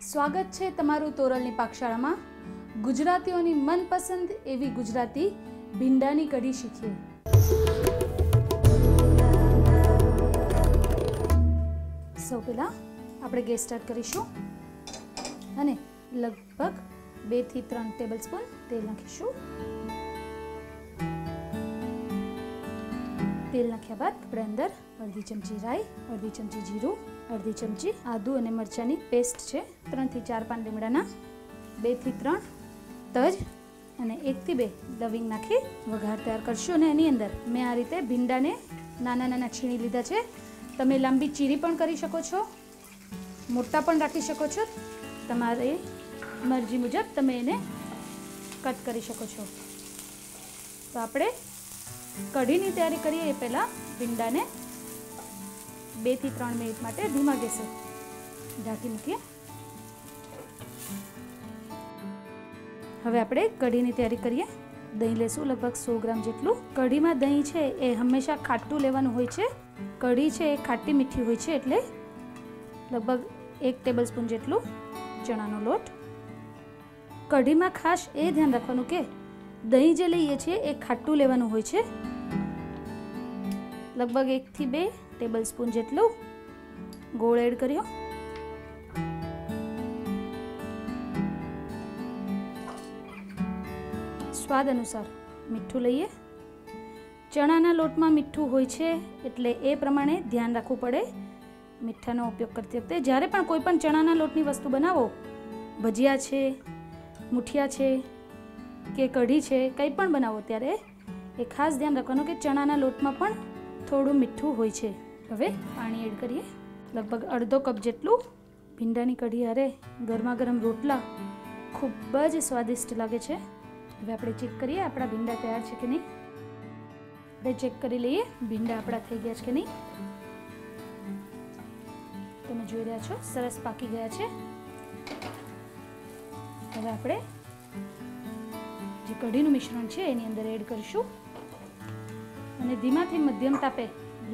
સ્વાગત છે તમારું તોરલની પાકશાળામાં। ગુજરાતીઓની મનપસંદ એવી ગુજરાતી ભીંડાની કઢી શીખીએ। સૌ પહેલાં આપણે ગેસ સ્ટાર્ટ કરીશું અને લગભગ 2 થી 3 ટેબલસ્પૂન તેલ નાખીશું। તેલ નાખ્યા બાદ આપણે અંદર અડધી ચમચી રાઈ, અડધી ચમચી જીરું, અડધી ચમચી આદુ અને મરચાંની પેસ્ટ છે, 3 થી 4 પાન લીમડાના, 2 થી 3 તજ અને 1 થી 2 લવિંગ નાખી વઘાર તૈયાર કરશું। અને એની અંદર મેં આ રીતે ભીંડાને નાના નાના છીણી લીધા છે। તમે લાંબી ચીરી પણ કરી શકો છો, મોટા પણ રાખી શકો છો, તમારી મરજી મુજબ તમે એને કટ કરી શકો છો। તો આપણે કઢીની તૈયારી કરીએ એ પહેલાં ભીંડાને 2 થી 3 મિનિટ માટે ધીમા ગેસે ઢાંકી મૂકીએ। હવે આપણે કઢીની તૈયારી કરીએ। દહીં લેશું લગભગ 100 ગ્રામ જેટલું। કઢીમાં દહીં છે એ હંમેશા ખાટું લેવાનું હોય છે। કઢી છે એ ખાટી મીઠી હોય છે, એટલે લગભગ 1 ટેબલસ્પૂન જેટલું ચણાનો લોટ। કઢીમાં ખાસ એ ધ્યાન રાખવાનું કે દહીં જે લઈએ છીએ એ ખાટું લેવાનું હોય છે। લગભગ 1 થી 2 ટેબલસ્પૂન જેટલું ગોળ એડ કર્યો। સ્વાદ અનુસાર મીઠું લઈએ। ચણાના લોટમાં મીઠું હોય છે એટલે એ પ્રમાણે ધ્યાન રાખવું પડે મીઠાનો ઉપયોગ કરતી વખતે। જ્યારે પણ કોઈ પણ ચણાના લોટની વસ્તુ બનાવો, ભજીયા છે, મુઠિયા છે કે કઢી છે, કંઈ પણ બનાવો ત્યારે એ ખાસ ધ્યાન રાખવાનું કે ચણાના લોટમાં પણ થોડું મીઠું હોય છે। હવે પાણી એડ કરીએ, લગભગ અડધો કપ જેટલું। ભીંડાની કઢી હારે ગરમા ગરમ રોટલા ખૂબ જ સ્વાદિષ્ટ લાગે છે। હવે આપણે ચેક કરીએ આપણા ભીંડા તૈયાર છે કે નહીં। આપણે ચેક કરી લઈએ ભીંડા આપણા થઈ ગયા છે કે નહીં। તમે જોઈ રહ્યા છો સરસ પાકી ગયા છે। હવે આપણે જે કઢીનું મિશ્રણ છે એની અંદર એડ કરીશું અને ધીમાથી મધ્યમ તાપે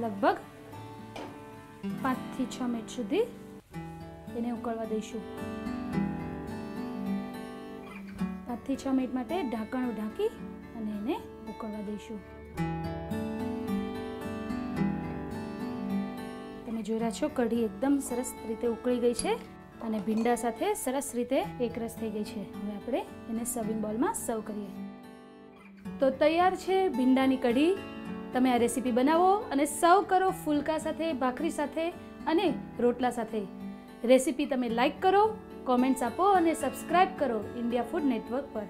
લગભગ 5 થી 6 મિનિટ સુધી એને ઉકળવા દઈશું। 5 થી 6 મિનિટ માટે ઢાંકણ ઢાંકી અને એને ઉકળવા દઈશું। તમે જોઈ રહ્યા છો કઢી એકદમ સરસ રીતે ઉકળી ગઈ છે અને ભીંડા સાથે સરસ રીતે એકરસ થઈ ગઈ છે। હવે આપણે એને સર્વિંગ બોલમાં સર્વ કરીએ। તો તૈયાર છે ભીંડાની કઢી। તમે આ રેસીપી બનાવો અને સર્વ કરો ફુલકા સાથે, ભાખરી સાથે અને રોટલા સાથે। રેસીપી તમે લાઈક કરો, કોમેન્ટ્સ આપો અને સબસ્ક્રાઇબ કરો ઇન્ડિયા ફૂડ નેટવર્ક પર।